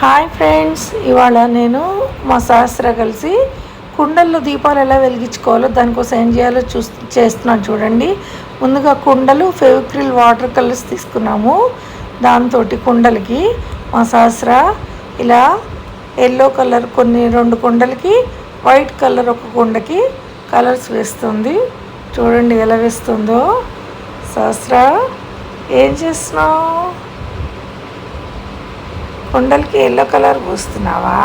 Hi friends, ఇవాళ నేను మా సహస్ర కలిసి కుండల్లో దీపాలు ఎలా వెలిగించుకోవాలో దానికోసం ఏం చేయాలో చేస్తున్నాను చూడండి. ముందుగా కుండలు ఫెవిక్రిల్ వాటర్ కలర్స్ తీసుకున్నాము. దాంతో కుండలకి మా సహస్ర ఇలా ఎల్లో కలర్ రెండు కుండలకి, వైట్ కలర్ ఒక కుండకి కలర్స్ వేస్తుంది. చూడండి ఎలా వేస్తుందో. సహస్ర ఏం చేస్తున్నావు? కుండలకి ఎల్లో కలర్ పూస్తున్నావా?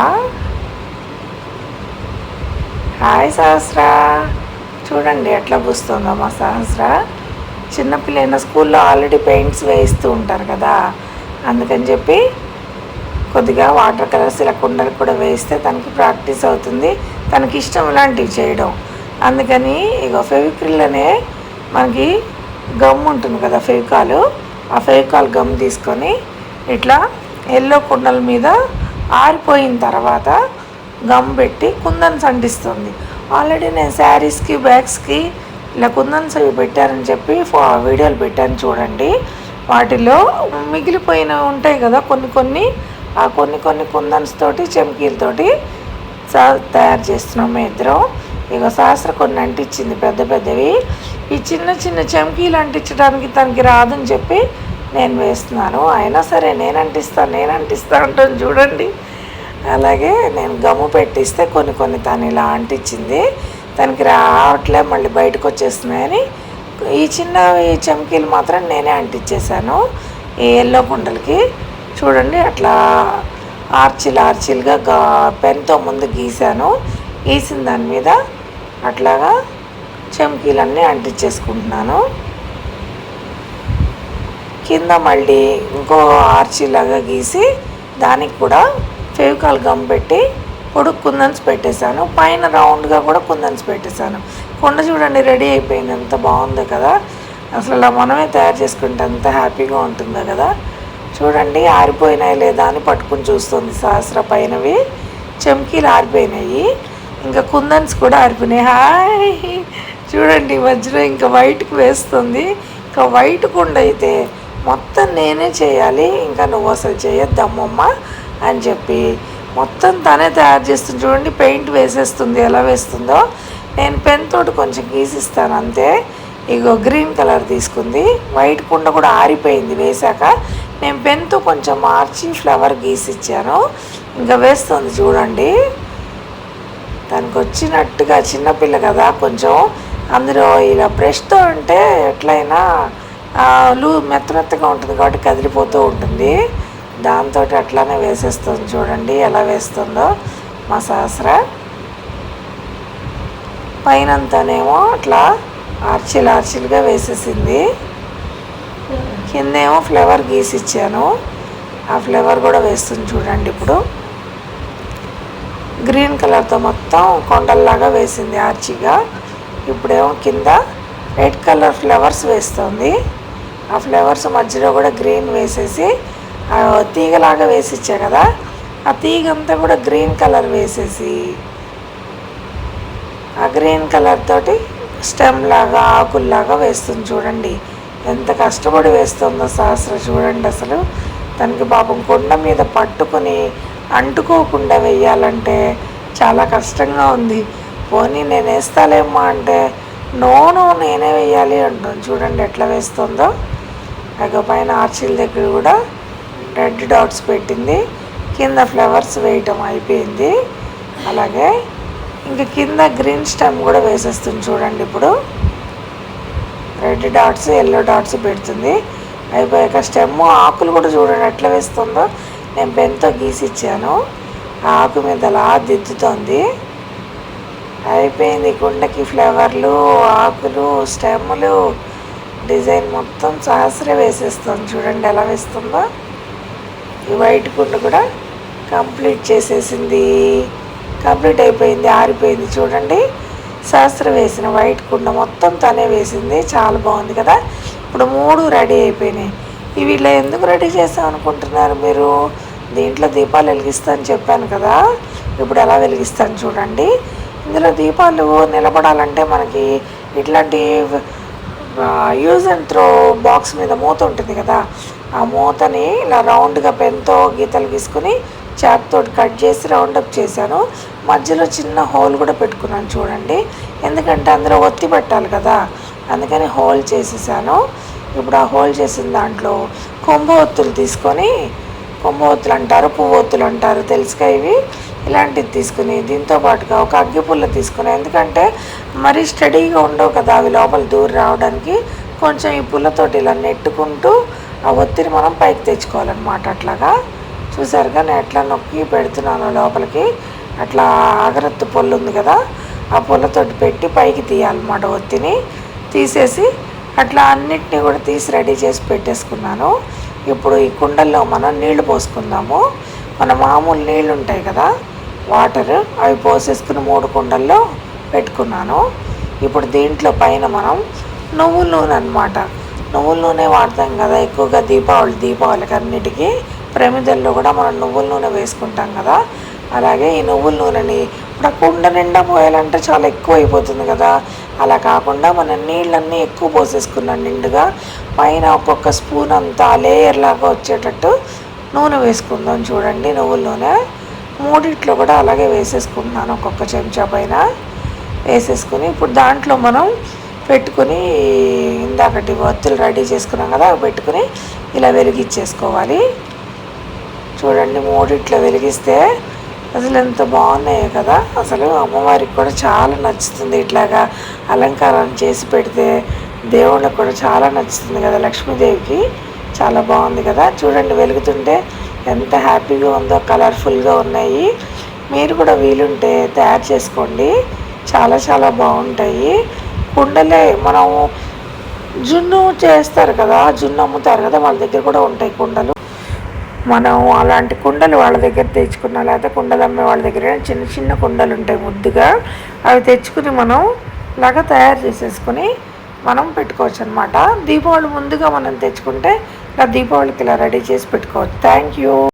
హాయ్ సహస్ర, చూడండి ఎట్లా పూస్తుందో మా సహస్ర. చిన్నపిల్లైన స్కూల్లో ఆల్రెడీ పెయింట్స్ వేయిస్తూ ఉంటారు కదా, అందుకని చెప్పి కొద్దిగా వాటర్ కలర్స్ ఇలా కుండలకు కూడా వేస్తే తనకి ప్రాక్టీస్ అవుతుంది, తనకి ఇష్టం ఇలాంటివి చేయడం. అందుకని ఇక ఫెవిక్రిల్ అనే మనకి గమ్ ఉంటుంది కదా, ఫెవికాల్, ఆ ఫెవికాల్ గమ్ తీసుకొని ఇట్లా ఎల్లో కుండల మీద ఆరిపోయిన తర్వాత గమ్ పెట్టి కుందన్స్ అంటిస్తుంది. ఆల్రెడీ నేను శారీస్కి, బ్యాగ్స్కి ఇలా కుందన్స్ అవి పెట్టారని చెప్పి వీడియోలు పెట్టాను చూడండి. వాటిలో మిగిలిపోయినవి ఉంటాయి కదా ఆ కొన్ని కుందన్స్ తోటి, చెమ్కీలతోటి తయారు చేస్తున్నాం మేము ఇద్దరం. ఇక సహస్ర కొన్ని అంటించింది పెద్ద పెద్దవి. ఈ చిన్న చిన్న చెమ్కీలు అంటించడానికి తనకి రాదని చెప్పి నేను వేస్తున్నాను. అయినా సరే నేను అంటిస్తా అంటాను చూడండి. అలాగే నేను గమ్ము పెట్టిస్తే కొన్ని తను ఇలా అంటించింది. తనకి రావట్లే, మళ్ళీ బయటకు వచ్చేస్తున్నాయని ఈ చెమ్కీలు మాత్రం నేనే అంటించేసాను ఈ ఎల్లో కుండలకి. చూడండి అట్లా ఆర్చిలుగా పెన్తో ముందు గీసాను. గీసిన దాని మీద అట్లాగా చెమ్కీలన్నీ అంటించేసుకుంటున్నాను. కింద మళ్ళీ ఇంకో ఆర్చిలాగా గీసి దానికి కూడా ఫెవికాల్ గమ్ పెట్టి పొడుగు కుందన్స్ పెట్టేశాను. పైన రౌండ్గా కూడా కుందన్స్ పెట్టేశాను. కుండ చూడండి రెడీ అయిపోయింది, ఎంత బాగుందో కదా. అసలు అలా మనమే తయారు చేసుకుంటే ఎంత హ్యాపీగా ఉంటుందో కదా. చూడండి ఆరిపోయినాయి లేదా అని పట్టుకుని చూస్తుంది సహస్ర. పైనవి చెమ్కీలు ఆరిపోయినాయి, ఇంకా కుందన్స్ కూడా ఆరిపోయినాయి. హాయ్, చూడండి మధ్యలో ఇంకా వైట్కి వేస్తుంది. ఇంకా వైట్ కుండ అయితే మొత్తం నేనే చేయాలి, ఇంకా నువ్వు అసలు చేయొద్దమ్మమ్మ అని చెప్పి మొత్తం తనే తయారు చేస్తుంది. చూడండి పెయింట్ వేసేస్తుంది, ఎలా వేస్తుందో. నేను పెన్ తోటి కొంచెం గీసిస్తాను అంతే. ఇగో గ్రీన్ కలర్ తీసుకుంది. వైట్ కుండ కూడా ఆరిపోయింది వేశాక. నేను పెన్తో కొంచెం మార్చి ఫ్లవర్ గీసిచ్చాను, ఇంకా వేస్తుంది చూడండి. దానికి వచ్చినట్టుగా చిన్నపిల్ల కదా, కొంచెం అందులో ఇలా బ్రష్తో అంటే ఎట్లయినా మెత్తగా ఉంటుంది కాబట్టి కదిలిపోతూ ఉంటుంది. దాంతో అట్లానే వేసేస్తుంది. చూడండి ఎలా వేస్తుందో మా సహస్ర. పైనంతానేమో అట్లా ఆర్చిలుగా వేసేసింది. కిందేమో ఫ్లవర్ గీసిచ్చాను, ఆ ఫ్లవర్ కూడా వేస్తుంది చూడండి. ఇప్పుడు గ్రీన్ కలర్తో మొత్తం కొండల్లాగా వేసింది ఆర్చిగా. ఇప్పుడేమో కింద రెడ్ కలర్ ఫ్లవర్స్ వేస్తుంది. ఆ ఫ్లవర్స్ మధ్యలో కూడా గ్రీన్ వేసేసి తీగలాగా వేసిచ్చా కదా, ఆ తీగ అంతా కూడా గ్రీన్ కలర్ వేసేసి ఆ గ్రీన్ కలర్ తోటి స్టెమ్ లాగా, ఆకుల్లాగా వేస్తుంది. చూడండి ఎంత కష్టపడి వేస్తుందో సహస్ర. చూడండి అసలు తనకి పాపం కొండ మీద పట్టుకుని అంటుకోకుండా వేయాలంటే చాలా కష్టంగా ఉంది. పోనీ నేను వేస్తాలేమ్మా అంటే నేనే వేయాలి అంటుంది. చూడండి ఎట్లా వేస్తుందో. ఇక పైన ఆర్చిల దగ్గర కూడా రెడ్ డాట్స్ పెట్టింది. కింద ఫ్లవర్స్ వేయటం అయిపోయింది. అలాగే ఇంక కింద గ్రీన్ స్టెమ్ కూడా వేసేస్తుంది చూడండి. ఇప్పుడు రెడ్ డాట్స్, ఎల్లో డాట్స్ పెడుతుంది. అయిపోయాక స్టెమ్, ఆకులు కూడా చూడండి ఎట్లా వేస్తుందో. నేను పెన్తో గీసిచ్చాను, ఆ ఆకు మీద అలా దిద్దుతోంది. అయిపోయింది. కుండకి ఫ్లవర్లు, ఆకులు, స్టెమ్లు, డిజైన్ మొత్తం సహస్ర వేసేస్తుంది. చూడండి ఎలా వేస్తుందో. ఈ వైట్ కుండ కూడా కంప్లీట్ చేసేసింది. కంప్లీట్ అయిపోయింది, ఆరిపోయింది. చూడండి సహస్ర వేసిన వైట్ కుండ మొత్తం తనే వేసింది. చాలా బాగుంది కదా. ఇప్పుడు 3 రెడీ అయిపోయినాయి. ఇవి ఇలా ఎందుకు రెడీ చేసాం అనుకుంటున్నారు మీరు? దీంట్లో దీపాలు వెలిగిస్తాను చెప్పాను కదా, ఇప్పుడు ఎలా వెలిగిస్తాను చూడండి. ఇందులో దీపాలు నిలబడాలంటే మనకి ఇట్లాంటి యూజ్ అండ్ త్రో బాక్స్ మీద మూత ఉంటుంది కదా, ఆ మూతని ఇలా రౌండ్గా పెన్తో గీతలు గీసుకుని చాక్తోటి కట్ చేసి రౌండప్ చేశాను. మధ్యలో చిన్న హోల్ కూడా పెట్టుకున్నాను చూడండి, ఎందుకంటే అందులో ఒత్తి పెట్టాలి కదా, అందుకని హోల్ చేసేసాను. ఇప్పుడు ఆ హోల్ చేసిన దాంట్లో కొంబ ఒత్తులు తీసుకొని, కొంబ ఒత్తులు అంటారు, పువ్వు ఒత్తులు అంటారు, తెలుసుగా ఇవి. ఇలాంటివి తీసుకుని దీంతో పాటుగా ఒక అగ్గిపుల్ల తీసుకుని, ఎందుకంటే మరీ స్టడీగా ఉండవు కదా అవి లోపల దూరి రావడానికి, కొంచెం ఈ పుల్లతోటి ఇలా నెట్టుకుంటూ ఆ ఒత్తిడి మనం పైకి తెచ్చుకోవాలన్నమాట. అట్లాగా చూసారుగా నేను ఎట్లా నొక్కి పెడుతున్నాను లోపలికి. అట్లా అగరత్తు పొల్లు ఉంది కదా, ఆ పొల్లతోటి పెట్టి పైకి తీయాలన్నమాట. ఒత్తిని తీసేసి అట్లా అన్నిటినీ కూడా తీసి రెడీ చేసి పెట్టేసుకున్నాను. ఇప్పుడు ఈ కుండల్లో మనం నీళ్లు పోసుకుందాము. మన మామూలు నీళ్ళు ఉంటాయి కదా, వాటర్, అవి పోసేసుకుని 3 కుండల్లో పెట్టుకున్నాను. ఇప్పుడు దీంట్లో పైన మనం నువ్వుల నూనె అనమాట, నువ్వుల నూనె వాడతాం కదా ఎక్కువగా దీపావళికి అన్నిటికీ. ప్రమిదల్లో కూడా మనం నువ్వుల నూనె వేసుకుంటాం కదా, అలాగే ఈ నువ్వుల నూనెని ఇప్పుడు ఆ కుండ నిండా పోయాలంటే చాలా ఎక్కువ అయిపోతుంది కదా, అలా కాకుండా మనం నీళ్ళన్నీ ఎక్కువ పోసేసుకున్నాం నిండుగా. పైన ఒక్కొక్క స్పూన్ అంతా లేయర్ లాగా వచ్చేటట్టు నూనె వేసుకుందాం. చూడండి నువ్వుల నూనె 3 కూడా అలాగే వేసేసుకుంటున్నాను, ఒక్కొక్క చెంచా పైన వేసేసుకుని ఇప్పుడు దాంట్లో మనం పెట్టుకుని ఇందాకటి ఒత్తులు రెడీ చేసుకున్నాం కదా, అవి పెట్టుకుని ఇలా వెలిగించేసుకోవాలి. చూడండి 3 వెలిగిస్తే అసలు ఎంత బాగున్నాయో కదా, అసలు అమ్మవారికి కూడా చాలా నచ్చుతుంది. ఇట్లాగా అలంకారం చేసి పెడితే దేవుళ్ళకి కూడా చాలా నచ్చుతుంది కదా, లక్ష్మీదేవికి చాలా బాగుంది కదా. చూడండి వెలుగుతుంటే ఎంత హ్యాపీగా ఉందో, కలర్ఫుల్గా ఉన్నాయి. మీరు కూడా వీలుంటే తయారు చేసుకోండి, చాలా చాలా బాగుంటాయి. కుండలే మనం జున్ను చేస్తారు కదా, జున్ను అమ్ముతారు కదా, వాళ్ళ దగ్గర కూడా ఉంటాయి కుండలు. మనం అలాంటి కుండలు వాళ్ళ దగ్గర తెచ్చుకున్నా, లేకపోతే కుండలు అమ్మే వాళ్ళ దగ్గర చిన్న చిన్న కుండలు ఉంటాయి ముద్దుగా, అవి తెచ్చుకుని మనం ఇలాగా తయారు చేసేసుకుని మనం పెట్టుకోవచ్చు అనమాట. దీపావళి ముందుగా మనం తెచ్చుకుంటే ఇలా దీపావళికి ఇలా రెడీ చేసి పెట్టుకోవచ్చు. Thank you.